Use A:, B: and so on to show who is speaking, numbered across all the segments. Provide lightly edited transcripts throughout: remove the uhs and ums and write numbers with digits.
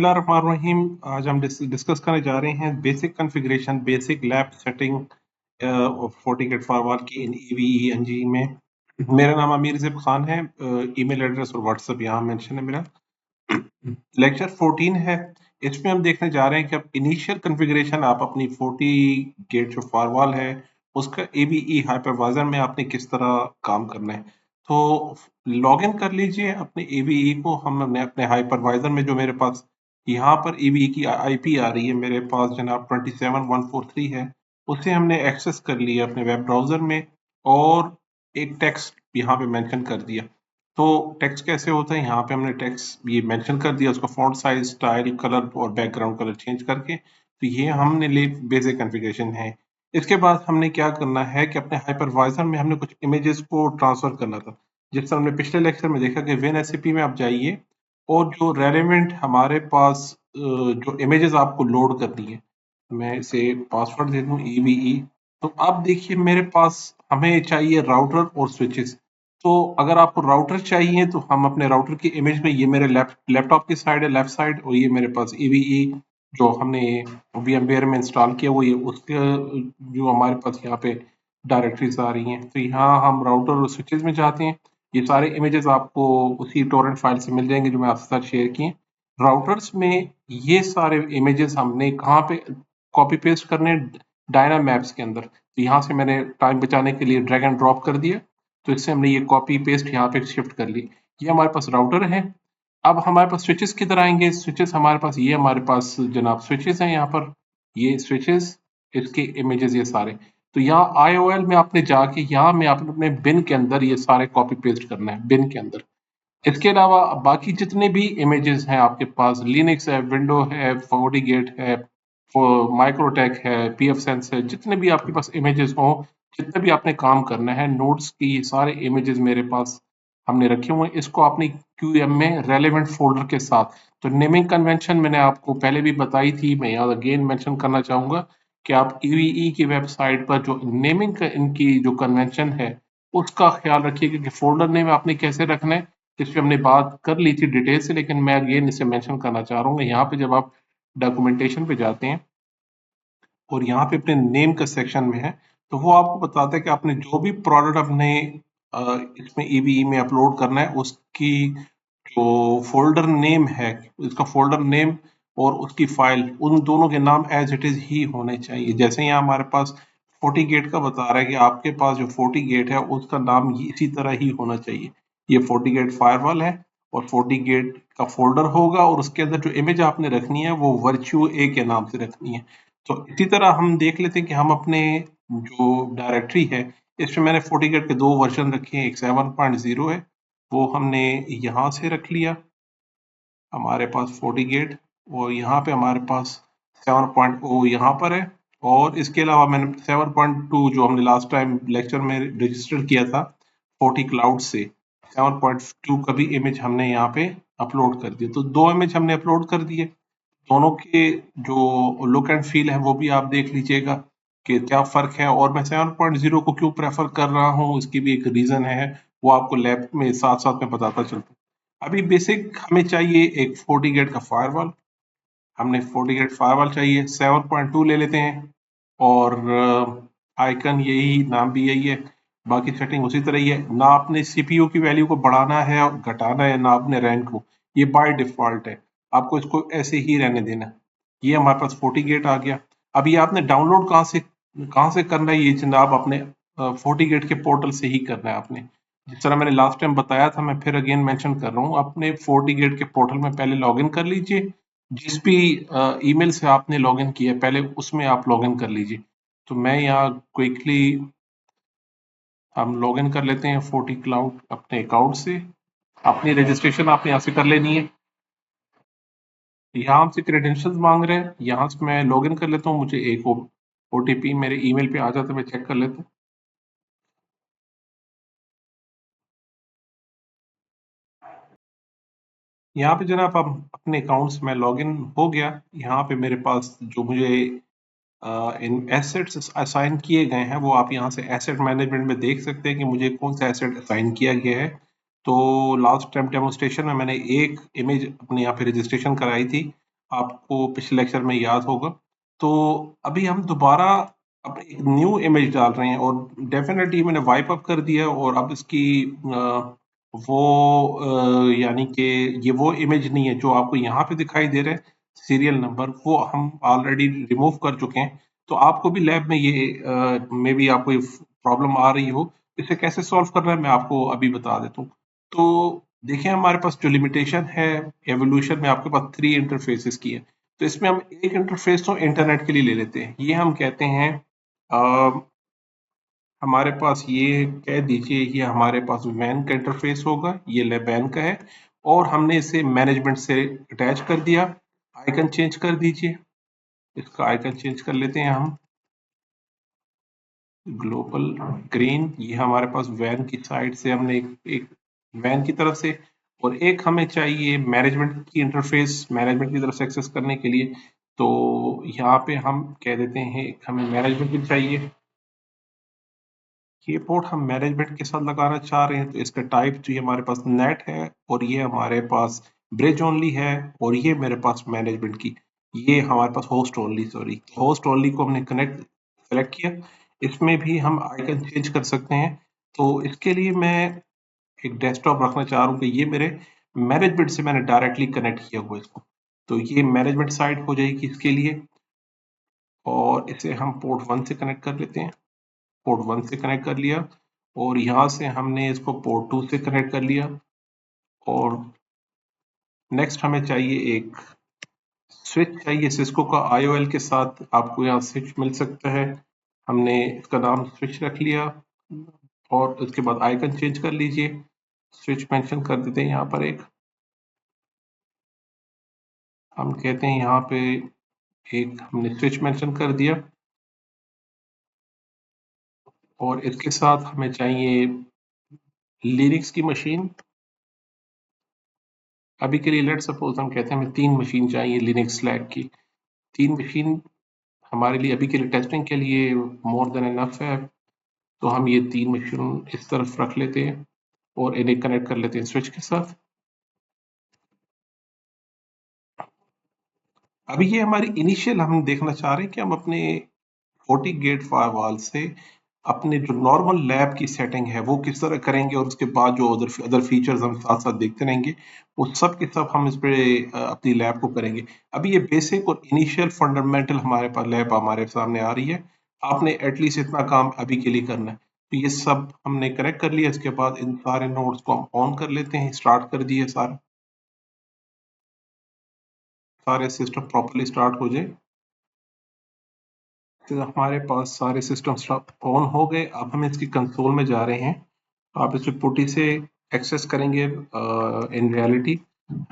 A: बिस्मिल्लाहिर्रहमानिर्रहीम। आज हम डिस्कस करने जा रहे हैं basic configuration, basic lab setting FortiGate firewall की इन EVE इंजन में। मेरा नाम आमिर ज़ैब खान है। ईमेल एड्रेस और व्हाट्सएप यहाँ मेंशन है मेरा। लेक्चर 14 है। इसमें हम देखने जा रहे हैं कि अब इनिशियल कॉन्फ़िगरेशन आप अपनी FortiGate जो फ़ायरवॉल है उसका AVE हाइपरवाइज़र में आपने किस तरह काम करना है। तो लॉगिन कर लीजिए अपने AVE को। हमने अपने हाइपरवाइज़र में जो मेरे पास यहाँ पर AVE की IP आ रही है, मेरे पास जनाब 27143 है, उसे हमने एक्सेस कर लिया अपने वेब ब्राउज़र में और एक टेक्स्ट यहाँ पे मेंशन कर दिया। तो टेक्स्ट कैसे होता है, यहाँ पे हमने टेक्स्ट ये मेंशन कर दिया, उसका फॉन्ट साइज, स्टाइल, कलर और बैकग्राउंड कलर चेंज करके। तो ये हमने ले बेसिक कॉन्फ़िगरेशन है। इसके बाद हमने क्या करना है कि अपने हाइपरवाइजर में हमने कुछ इमेजेस को ट्रांसफर करना था। जिस तरह हमने पिछले लेक्चर में देखा कि WinSCP में आप जाइए और जो रेलेवेंट हमारे पास जो इमेजेस आपको लोड करनी है, मैं इसे पासवर्ड दे दूं EVE। तो अब देखिए मेरे पास हमें चाहिए राउटर और स्विचेस। तो अगर आपको राउटर चाहिए तो हम अपने राउटर की इमेज में, ये मेरे लैपटॉप की साइड है, लेफ्ट साइड, और ये मेरे पास EVE जो हमने VMware में इंस्टॉल किया वो ये उसके जो हमारे पास यहाँ पे डायरेक्टरीज आ रही हैं। तो यहाँ हम राउटर और स्विचेस में जाते हैं। ये सारे इमेजेस आपको उसी टोरेंट फाइल से मिल जाएंगे जो मैं आपके साथ शेयर किए। राउटर्स में ये सारे इमेजेस हमने कहाँ पे कॉपी पेस्ट करने, डायनामैप्स के अंदर। तो यहाँ से मैंने टाइम बचाने के लिए ड्रैग एंड ड्रॉप कर दिया, तो इससे हमने ये कॉपी पेस्ट यहाँ पे शिफ्ट कर ली। ये हमारे पास राउटर है। अब हमारे पास स्विचेस किधर आएंगे? स्विचेस हमारे पास, ये हमारे पास जनाब स्विचेस हैं यहाँ पर, ये स्विचेस, इसके इमेजेस ये सारे। तो यहाँ IOL में आपने जाके यहाँ में आपने अपने बिन के अंदर ये सारे कॉपी पेस्ट करना है, बिन के अंदर। इसके अलावा बाकी जितने भी इमेजेस हैं आपके पास, लिनक्स है, विंडो है, FortiGate है, माइक्रोटेक है, pfSense है, जितने भी आपके पास इमेजेस हों, जितने भी आपने काम करना है, नोट्स की ये सारे इमेजेस मेरे पास हमने रखे हुए हैं। इसको आपने QM में रेलेवेंट फोल्डर के साथ, तो नेमिंग कन्वेंशन मैंने आपको पहले भी बताई थी, मैं यहाँ अगेन मेंशन करना चाहूंगा कि आप EVE की वेबसाइट पर जो नेमिंग इनकी जो कन्वेंशन है उसका ख्याल रखिएगा कि फोल्डर नेम आपने कैसे रखना है। इस पे हमने बात कर ली थी डिटेल से, लेकिन मैं अगेन इसे मेंशन करना चाह रहा हूँ। यहाँ पे जब आप डॉक्यूमेंटेशन पे जाते हैं और यहाँ पे अपने नेम का सेक्शन में है, तो वो आपको बताता है कि आपने जो भी प्रोडक्ट अपने इसमें EVE में अपलोड करना है उसकी जो फोल्डर नेम है, इसका फोल्डर नेम और उसकी फाइल, उन दोनों के नाम एज इट इज ही होने चाहिए। जैसे यहाँ हमारे पास FortiGate का बता रहा है कि आपके पास जो FortiGate है उसका नाम इसी तरह ही होना चाहिए। ये FortiGate फायरवॉल है और FortiGate का फोल्डर होगा और उसके अंदर जो इमेज आपने रखनी है वो Virtue A के नाम से रखनी है। तो इसी तरह हम देख लेते हैं कि हम अपने जो डायरेक्टरी है, इसमें मैंने FortiGate के 2 वर्जन रखे हैं। एक 7.0 है, वो हमने यहाँ से रख लिया हमारे पास FortiGate, और यहाँ पे हमारे पास 7.0 यहाँ पर है। और इसके अलावा मैंने 7.2 जो हमने लास्ट टाइम लेक्चर में रजिस्टर किया था FortiCloud से, 7.2 का भी इमेज हमने यहाँ पे अपलोड कर दिया। तो 2 इमेज हमने अपलोड कर दिए। दोनों के जो लुक एंड फील है वो भी आप देख लीजिएगा कि क्या फ़र्क है। और मैं 7.0 को क्यों प्रेफ़र कर रहा हूँ, इसकी भी एक रीज़न है, वो आपको लैब में साथ-साथ में बताता चलता। अभी बेसिक हमें चाहिए एक FortiGate का फ़ायरवॉल। हमने FortiGate फ़ायरवॉल चाहिए, 7.2 ले लेते हैं और आइकन यही, नाम भी यही है, बाकी सेटिंग उसी तरह ही है। ना आपने CPU की वैल्यू को बढ़ाना है और घटाना है, ना आपने रैंक को, ये बाय डिफ़ॉल्ट है। आपको इसको ऐसे ही रहने देना है। ये हमारे पास FortiGate आ गया। अब ये आपने डाउनलोड कहाँ से करना है? ये जनाब अपने FortiGate के पोर्टल से ही करना है आपने। जिस तरह मैंने लास्ट टाइम बताया था, मैं फिर अगेन मेंशन कर रहा हूँ, अपने FortiGate के पोर्टल में पहले लॉगिन कर लीजिए। जिस भी ईमेल से आपने लॉगिन किया है पहले उसमें आप लॉगिन कर लीजिए। तो मैं यहाँ क्विकली हम लॉगिन कर लेते हैं FortiCloud अपने अकाउंट से। अपनी रजिस्ट्रेशन आपने यहाँ से कर लेनी है। यहाँ हमसे क्रेडेंशियल्स मांग रहे हैं, यहाँ से मैं लॉगिन कर लेता हूँ। मुझे एक OTP मेरे ईमेल पे आ जाता है, मैं चेक कर लेता हूँ। यहाँ पे जनाब हम अपने अकाउंट से मैं लॉगिन हो गया। यहाँ पे मेरे पास जो मुझे इन एसेट्स असाइन किए गए हैं वो आप यहाँ से एसेट मैनेजमेंट में देख सकते हैं कि मुझे कौन सा एसेट असाइन किया गया है। तो लास्ट टाइम डेमोस्ट्रेशन में मैंने एक इमेज अपने यहाँ पे रजिस्ट्रेशन कराई थी, आपको पिछले लेक्चर में याद होगा। तो अभी हम दोबारा अब एक न्यू इमेज डाल रहे हैं और डेफिनेटली मैंने वाइप अप कर दिया और अब इसकी यानी कि ये वो इमेज नहीं है जो आपको यहाँ पे दिखाई दे रहा है सीरियल नंबर, वो हम ऑलरेडी रिमूव कर चुके हैं। तो आपको भी लैब में ये मे बी आपको ये प्रॉब्लम आ रही हो, इसे कैसे सॉल्व करना है मैं आपको अभी बता देता हूँ। तो देखिए हमारे पास जो लिमिटेशन है एवोल्यूशन में, आपके पास 3 इंटरफेसेस की है। तो इसमें हम एक इंटरफेस तो इंटरनेट के लिए ले लेते हैं। ये हम कहते हैं हमारे पास, ये कह दीजिए ये हमारे पास वैन का इंटरफेस होगा, ये वैन का है और हमने इसे मैनेजमेंट से अटैच कर दिया। आइकन चेंज कर दीजिए, इसका आइकन चेंज कर लेते हैं हम, ग्लोबल ग्रीन। ये हमारे पास वैन की साइड से हमने एक वैन की तरफ से, और एक हमें चाहिए मैनेजमेंट की इंटरफेस मैनेजमेंट की तरफ से एक्सेस करने के लिए। तो यहाँ पे हम कह देते हैं एक हमें मैनेजमेंट भी चाहिए। ये पोर्ट हम मैनेजमेंट के साथ लगाना चाह रहे हैं, तो इसका टाइप जो ये हमारे पास नेट है और ये हमारे पास ब्रिज ओनली है, और ये मेरे पास मैनेजमेंट की, ये हमारे पास host only, sorry host only को हमने कनेक्ट सेलेक्ट किया। इसमें भी हम आइकन चेंज कर सकते हैं। तो इसके लिए मैं एक डेस्कटॉप रखना चाह रहा हूँ कि ये मेरे मैनेजमेंट से मैंने डायरेक्टली कनेक्ट किया हुआ इसको। तो ये मैनेजमेंट साइट हो जाएगी इसके लिए, और इसे हम पोर्ट 1 से कनेक्ट कर लेते हैं। पोर्ट 1 से कनेक्ट कर लिया, और यहाँ से हमने इसको पोर्ट 2 से कनेक्ट कर लिया। और नेक्स्ट हमें चाहिए एक स्विच चाहिए सिस्को का IOL के साथ, आपको यहाँ स्विच मिल सकता है। हमने इसका नाम स्विच रख लिया, और उसके बाद आइकन चेंज कर लीजिए, स्विच मेंशन कर देते हैं यहाँ पर एक, हम कहते हैं यहाँ पे एक हमने स्विच मेंशन कर दिया। और इसके साथ हमें चाहिए लिनक्स की मशीन। अभी के लिए लेट सपोज हम कहते हैं हमें 3 मशीन चाहिए लिनक्स स्लैक की। 3 मशीन हमारे लिए अभी के लिए टेस्टिंग के लिए मोर देन इनफ है। तो हम ये 3 मशीन इस तरफ रख लेते हैं और इन्हें कनेक्ट कर लेते हैं स्विच के साथ। अभी ये हमारी इनिशियल हम देखना चाह रहे हैं कि हम अपने 40 गेट फायरवॉल से अपने जो नॉर्मल लैब की सेटिंग है वो किस तरह करेंगे, और उसके बाद जो अदर अदर फीचर्स हम साथ साथ देखते रहेंगे, वो सब के सब हम इस पे अपनी लैब को करेंगे। अभी ये बेसिक और इनिशियल फंडामेंटल हमारे पास लैब हमारे सामने आ रही है। आपने एटलीस्ट इतना काम अभी के लिए करना है। तो ये सब हमने करेक्ट कर लिया। इसके बाद इन सारे नोड्स को हम ऑन कर लेते हैं, स्टार्ट कर दिए सारे सिस्टम प्रॉपर्ली स्टार्ट हो जाए। तो हमारे पास सारे सिस्टम ऑन हो गए। अब हम इसकी कंसोल में जा रहे हैं। आप इसे पुटी से एक्सेस करेंगे। इन रियलिटी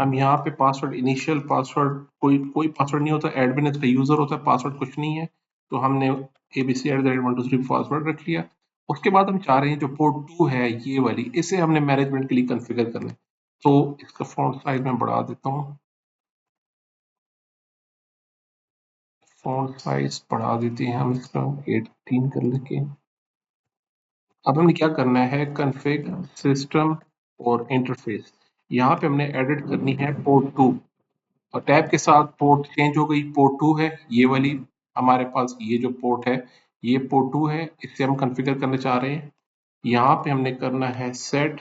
A: हम यहाँ पे पासवर्ड, इनिशियल पासवर्ड, कोई पासवर्ड नहीं होता, एडमिन इसका यूजर होता है, पासवर्ड कुछ नहीं है। तो हमने abc@123 पासवर्ड रख लिया। उसके बाद हम चाह रहे हैं जो पोर्ट 2 है ये वाली, इसे हमने मैनेजमेंट के लिए कंफिगर करना है। तो इसका फॉन्ट साइज में बढ़ा देता हूँ, फॉन्ट साइज बढ़ा देते हैं हम इसका 18 कर लेके। अब हमने क्या करना है, कन्फिग सिस्टम और इंटरफेस, यहाँ पे हमने एडिट करनी है पोर्ट 2, और टैब के साथ पोर्ट चेंज हो गई, पोर्ट 2 है ये वाली। हमारे पास ये जो पोर्ट है ये पोर्ट 2 है, इससे हम कॉन्फ़िगर करना चाह रहे हैं। यहाँ पे हमने करना है सेट,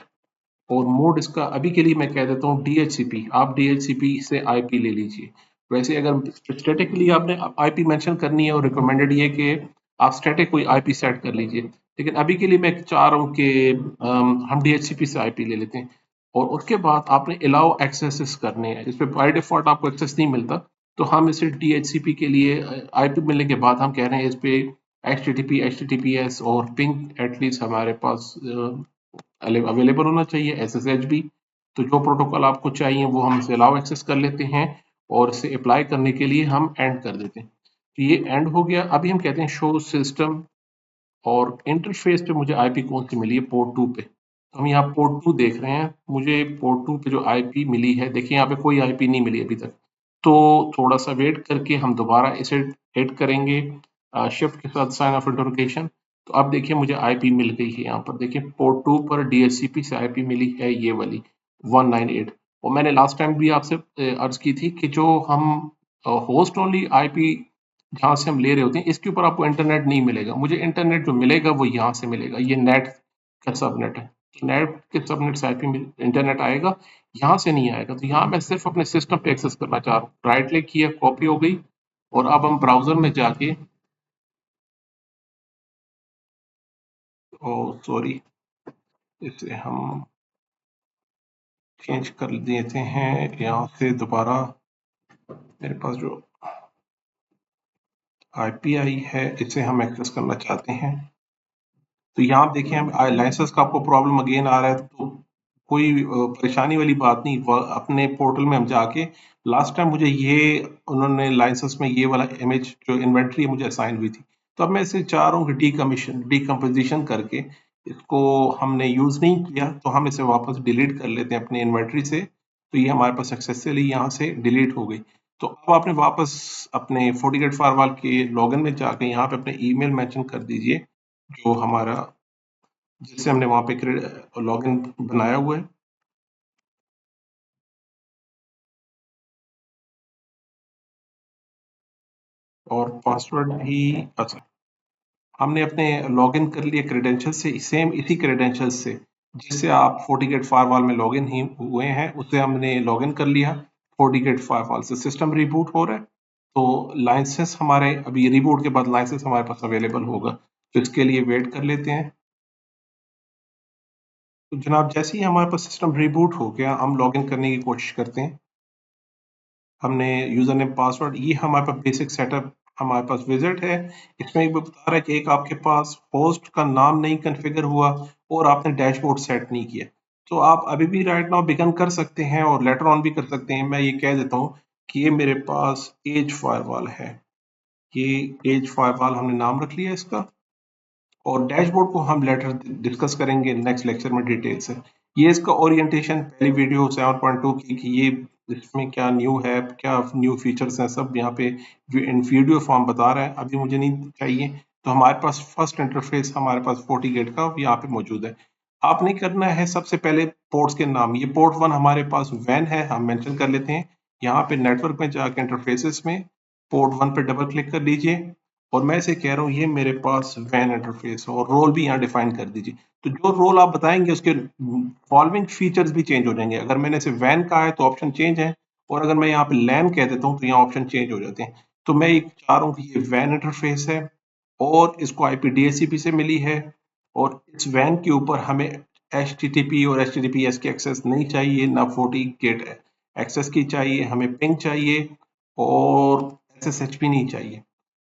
A: और मोड इसका अभी के लिए मैं कह देता हूँ DHCP। आप DHCP से IP ले लीजिए। वैसे अगर स्टैटिकली आपने IP मेंशन करनी है, और रिकमेंडेड ये कि आप स्टैटिक कोई IP सेट कर लीजिए। लेकिन अभी के लिए मैं चाह रहा हूँ कि हम DHCP से IP ले लेते हैं। और उसके बाद आपने अलाउ एक्सेसेस करने हैं, इस पे बाय डिफॉल्ट आपको एक्सेस नहीं मिलता। तो हम इसे DHCP के लिए IP मिलने के बाद हम कह रहे हैं इस पे HTTP, HTTPS और पिंग एटलीस्ट हमारे पास अवेलेबल होना चाहिए, SSH भी। तो जो प्रोटोकॉल आपको चाहिए वो हम इसे अलाउ एक्सेस कर लेते हैं, और इसे अप्लाई करने के लिए हम एंड कर देते हैं। तो ये एंड हो गया। अभी हम कहते हैं शो सिस्टम, और इंटरफेस पे मुझे आईपी कौन सी मिली है, पोर्ट 2 पे। तो हम यहाँ पोर्ट 2 देख रहे हैं, मुझे पोर्ट 2 पे जो आईपी मिली है, देखिए यहाँ पे कोई आईपी नहीं मिली अभी तक। तो थोड़ा सा वेट करके हम दोबारा इसे हिट करेंगे शिफ्ट के साथ साइन ऑफ इंटरोगेशन। तो अब देखिए मुझे आईपी मिल गई है। यहाँ पर देखिए पोर्ट 2 पर DHCP से आईपी मिली है ये वाली 198। और मैंने लास्ट टाइम भी आपसे अर्ज की थी कि जो हम होस्ट ओनली आईपी जहाँ से हम ले रहे होते हैं, इसके ऊपर आपको इंटरनेट नहीं मिलेगा। मुझे इंटरनेट जो मिलेगा वो यहाँ से मिलेगा, ये नेट का सबनेट है। तो नेट के सबनेट से आईपी में इंटरनेट आएगा, यहाँ से नहीं आएगा। तो यहाँ मैं सिर्फ अपने सिस्टम पे एक्सेस करना चाह रहा हूँ। राइट क्लिक किया, कॉपी हो गई, और अब हम ब्राउजर में जाके, ओ सॉरी, इसे हम चेंज कर देते हैं यहाँ से दोबारा। मेरे पास जो आईपीआई है इसे हम एक्सेस करना चाहते हैं। तो यहाँ आप देखें, हम लाइसेंस का आपको प्रॉब्लम अगेन आ रहा है, तो कोई परेशानी वाली बात नहीं। अपने पोर्टल में हम जाके, लास्ट टाइम मुझे ये उन्होंने लाइसेंस में ये वाला इमेज जो इन्वेंट्री मुझे असाइन हुई थी, तो अब मैं इसे चाह रहा हूँ कि डीकम्पोजिशन करके इसको हमने यूज नहीं किया, तो हम इसे वापस डिलीट कर लेते हैं अपने इन्वेंट्री से। तो ये हमारे पास सक्सेसफुली यहाँ से डिलीट हो गई। तो अब आपने वापस अपने FortiGate फायरवॉल के लॉगिन में जाके यहाँ पे अपने ईमेल मेंशन कर दीजिए, जो हमारा, जिससे हमने वहाँ पे लॉगिन बनाया हुआ है। और पासवर्ड भी, अच्छा, हमने अपने लॉगिन कर लिए क्रेडेंशियल से, सेम इसी क्रेडेंशियल से जिससे आप FortiGate फायरवॉल में लॉगिन ही हुए हैं, उससे हमने लॉगिन कर लिया। FortiGate फायरवॉल से सिस्टम रिबूट हो रहा है, तो लाइसेंस हमारे अभी रिबूट के बाद लाइसेंस हमारे पास अवेलेबल होगा। तो इसके लिए वेट कर लेते हैं। तो जनाब, जैसे ही हमारे पास सिस्टम रिबूट हो गया, हम लॉगिन करने की कोशिश करते हैं। हमने यूजर नेम पासवर्ड, ये हमारे पास बेसिक सेटअप हमारे पास विजिट है। इसमें एक बता रहा है कि एक आपके पास होस्ट का नाम नहीं कॉन्फ़िगर हुआ और आपने डैशबोर्ड सेट नहीं किया। तो आप अभी भी राइट नाउ बिगन कर सकते हैं और लेटर ऑन भी कर सकते हैं। मैं ये कह देता हूँ कि ये मेरे पास एज फायरवॉल है। ये एज फायरवॉल हमने नाम रख लिया इसका, और डैशबोर्ड को हम लेटर डिस्कस करेंगे नेक्स्ट लेक्चर में डिटेल से। ये इसका ओरिएंटेशन पहली वीडियो 7.2 की कि ये इसमें क्या न्यू है, क्या न्यू फीचर्स हैं, सब यहाँ पे इन वीडियो फॉर्म बता रहा है। अभी मुझे नहीं चाहिए। तो हमारे पास फर्स्ट इंटरफेस हमारे पास FortiGate का यहाँ पे मौजूद है। आपने करना है सबसे पहले पोर्ट्स के नाम। ये पोर्ट 1 हमारे पास वैन है, हम मेंशन कर लेते हैं। यहाँ पे नेटवर्क में जाके इंटरफेसेस में पोर्ट 1 पे डबल क्लिक कर लीजिए, और मैं इसे कह रहा हूँ ये मेरे पास वैन इंटरफेस है, और रोल भी यहाँ डिफाइन कर दीजिए। तो जो रोल आप बताएंगे उसके फॉलोइंग फीचर्स भी चेंज हो जाएंगे। अगर मैंने इसे वैन कहा है तो ऑप्शन चेंज है, और अगर मैं यहाँ पे लैन कह देता हूँ तो यहाँ ऑप्शन चेंज हो जाते हैं। तो मैं ये चाह रहा हूँ कि ये वैन इंटरफेस है, और इसको IP DHCP से मिली है, और इस वैन के ऊपर हमें HTTP और HTTPS की एक्सेस नहीं चाहिए, ना FortiGate एक्सेस की चाहिए। हमें पिंग चाहिए, और SSH भी नहीं चाहिए।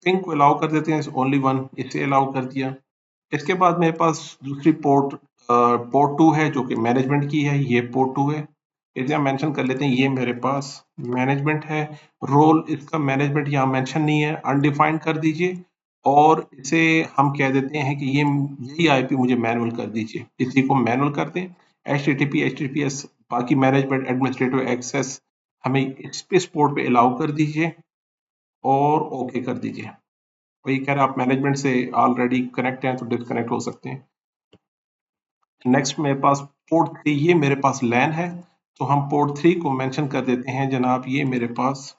A: पिंग को अलाउ कर देते हैं, ओनली वन, इसे अलाउ कर दिया। इसके बाद मेरे पास दूसरी पोर्ट 2 है जो कि मैनेजमेंट की है। ये पोर्ट 2 है, इसे हम मेंशन कर लेते हैं, ये मेरे पास मैनेजमेंट है। रोल इसका मैनेजमेंट यहाँ मेंशन नहीं है, अनडिफाइंड कर दीजिए, और इसे हम कह देते हैं कि ये यही आईपी मुझे मैनुअल कर दीजिए। इसी को मैनुअल कर दें। HTTP HTTPS बाकी मैनेजमेंट एडमिनिस्ट्रेटिव एक्सेस हमें इस पोर्ट पे अलाउ कर दीजिए, और ओके कर दीजिए। वही कह रहा है, आप मैनेजमेंट से ऑलरेडी कनेक्ट हैं तो डिस्कनेक्ट हो सकते हैं। नेक्स्ट मेरे पास पोर्ट 3, ये मेरे पास लैन है, तो हम पोर्ट 3 को मेंशन कर देते हैं, जनाब ये मेरे पास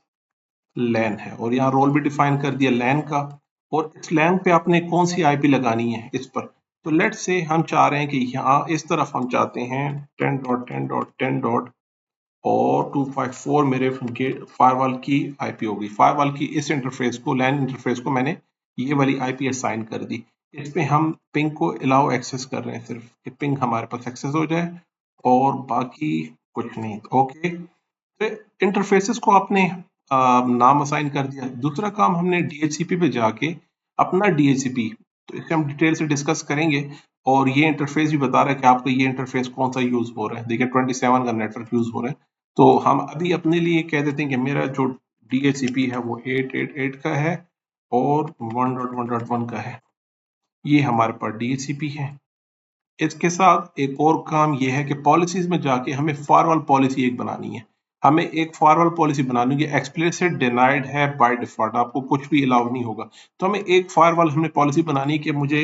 A: लैन है, और यहाँ रोल भी डिफाइन कर दिया लैन का। और इस लैन पे आपने कौन सी आईपी लगानी है इस पर। तो लेट से हम चाह रहे हैं कि यहाँ इस तरफ हम चाहते हैं 10.10.10. और 254 मेरे फायरवॉल की आईपी होगी। फायरवॉल की इस इंटरफेस को, लैन इंटरफेस को मैंने ये वाली आईपी असाइन कर दी। इस पे हम पिंग को अलाउ एक्सेस कर रहे हैं, सिर्फ कि पिंग हमारे पास एक्सेस हो जाए, और बाकी कुछ नहीं। ओके, तो इंटरफेसेस को आपने नाम असाइन कर दिया। दूसरा काम, हमने DHCP पे जाके अपना DHCP, तो इसे हम डिटेल से डिस्कस करेंगे। और ये इंटरफेस भी बता रहा है कि आपको ये इंटरफेस कौन सा यूज हो रहा है। देखिए 27 का नेटवर्क यूज हो रहा है। तो हम अभी अपने लिए कह देते हैं कि मेरा जो DHCP है वो 888 का है, और 1.1.1 का है। ये हमारे पास DHCP है। इसके साथ एक और काम ये है कि पॉलिसीज में जाके हमें फायरवॉल पॉलिसी एक बनानी है। हमें एक फायरवॉल पॉलिसी बनानी है, एक्सप्लिसिट डिनाइड है बाय डिफॉल्ट, आपको कुछ भी अलाउ नहीं होगा। तो हमें एक फायरवॉल हमने पॉलिसी बनानी है कि मुझे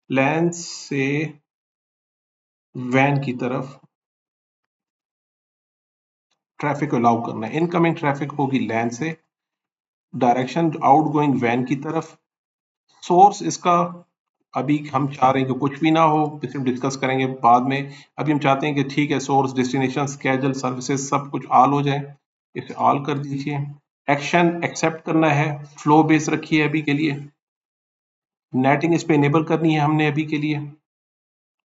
A: लैन से वैन की तरफ ट्रैफिक अलाउ करना है। इनकमिंग ट्रैफिक होगी लैन से, डायरेक्शन आउट गोइंग वैन की तरफ। सोर्स इसका अभी हम चाह रहे हैं कि कुछ भी ना हो, सिर्फ डिस्कस करेंगे बाद में। अभी हम चाहते हैं कि ठीक है, सोर्स, डेस्टिनेशन, स्केड्यूल, सर्विसेज सब कुछ ऑल हो जाए, इसे ऑल कर दीजिए। एक्शन एक्सेप्ट करना है, फ्लो बेस रखिए अभी के लिए। नेटिंग इस पे इनेबल करनी है हमने अभी के लिए,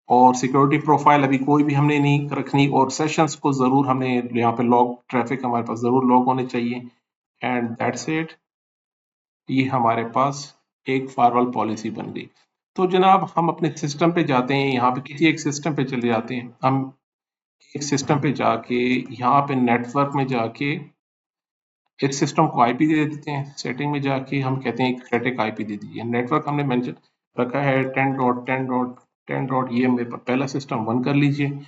A: और सिक्योरिटी प्रोफाइल अभी कोई भी हमने नहीं रखनी, और सेशंस को जरूर हमने यहाँ पे लॉग, ट्रैफिक हमारे पास जरूर लॉग होने चाहिए। एंड दैट्स इट, ये हमारे पास एक फायरवॉल पॉलिसी बन गई। तो जनाब हम अपने सिस्टम पे जाते हैं, यहाँ पे किसी एक सिस्टम पे चले जाते हैं हम। एक सिस्टम पे जाके यहाँ पे नेटवर्क में जाके इस सिस्टम को आईपी दे देते हैं। सेटिंग में जाके हम कहते हैं एक स्टैटिक आईपी दे दीजिए। नेटवर्क हमने मेंशन रखा है 10.10.10. ये मेरे पास पहला सिस्टम 1 कर लीजिए,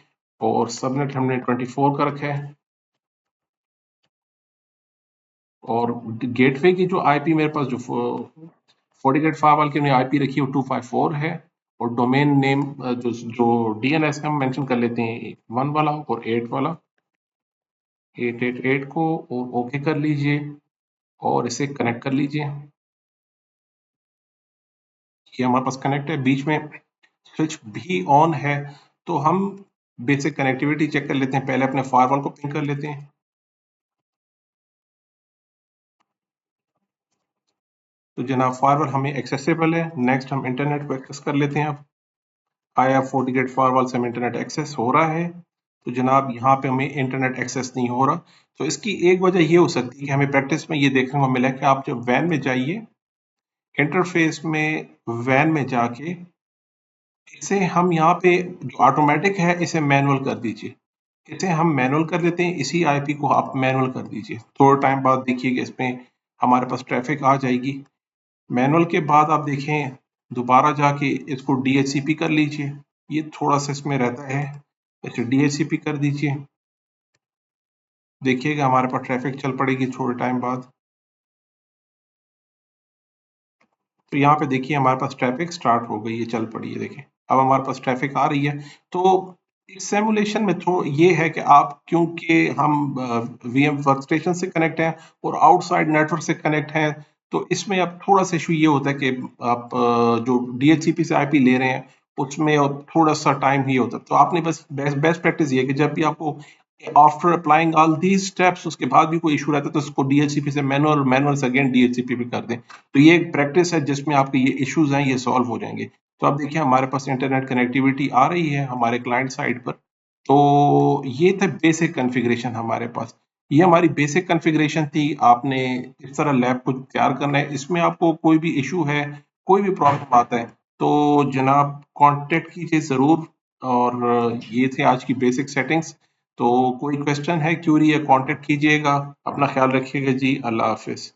A: और सबनेट हमने 24 का रखा है। और गेटवे की जो आईपी मेरे पास जो FortiGate फायरवॉल की हमने आईपी रखी है वो 254 है। और डोमेन नेम जो डीएनएस हम मेंशन कर लेते हैं 1 वाला और 8 वाला, 888 को, और ओके कर लीजिए और इसे कनेक्ट कर लीजिए। ये हमारे पास कनेक्ट है, बीच में स्विच भी ऑन है। तो हम बेसिक कनेक्टिविटी चेक कर लेते हैं, पहले अपने फायरवॉल को पिंग कर लेते हैं। तो जनाब फायरवॉल हमें एक्सेसिबल है। नेक्स्ट हम इंटरनेट को एक्सेस कर लेते हैं। अब आया FortiGate फायरवॉल से हमें इंटरनेट एक्सेस हो रहा है। तो जनाब यहाँ पे हमें इंटरनेट एक्सेस नहीं हो रहा। तो इसकी एक वजह ये हो सकती है कि हमें प्रैक्टिस में ये देखने को मिला कि आप जब वैन में जाइए, इंटरफेस में वैन में जाके इसे हम यहाँ पे जो ऑटोमेटिक है इसे मैनुअल कर दीजिए। इसे हम मैनुअल कर लेते हैं, इसी आईपी को आप मैनुअल कर दीजिए। थोड़ा टाइम बाद देखिएगा इसमें हमारे पास ट्रैफिक आ जाएगी। मैनुअल के बाद आप देखें दोबारा जाके इसको DHCP कर लीजिए। ये थोड़ा सा इसमें रहता है, इसे DHCP कर दीजिए। देखिएगा हमारे पास ट्रैफिक चल पड़ेगी थोड़े टाइम बाद। तो यहाँ पे देखिए हमारे पास ट्रैफिक स्टार्ट हो गई है, चल पड़ी है। देखिए अब हमारे पास ट्रैफिक आ रही है। तो इस सिमुलेशन में थोड़ा ये है कि आप, क्योंकि हम VM वर्कस्टेशन से कनेक्ट हैं और आउटसाइड नेटवर्क से कनेक्ट हैं, तो इसमें अब थोड़ा सा इशू ये होता है कि आप जो DHCP से IP ले रहे हैं उसमें अब थोड़ा सा टाइम ही होता है। तो आपने बस बेस्ट प्रैक्टिस ये है कि जब भी आपको after applying all these steps उसके बाद भी कोई इशू रहता है तो उसको DHCP से मैनुअल से अगेन DHCP पे कर दें। तो ये एक प्रैक्टिस है जिसमें आपके ये इश्यूज हैं ये सॉल्व हो जाएंगे। तो आप देखिए हमारे पास इंटरनेट कनेक्टिविटी आ रही है हमारे क्लाइंट साइड पर। तो ये था बेसिक कॉन्फ़िगरेशन हमारे पास। ये हमारी बेसिक कॉन्फ़िगरेशन थी। आपने इस तरह लैब को तैयार करना है। इसमें आपको कोई भी इशू है, कोई भी प्रॉब्लम आता है तो जनाब कांटेक्ट कीजिए ज़रूर। और ये थे आज की बेसिक सेटिंग्स। तो कोई क्वेश्चन है, क्यूरी है, कांटेक्ट कीजिएगा। अपना ख्याल रखिएगा जी। अल्लाह हाफ़िज़।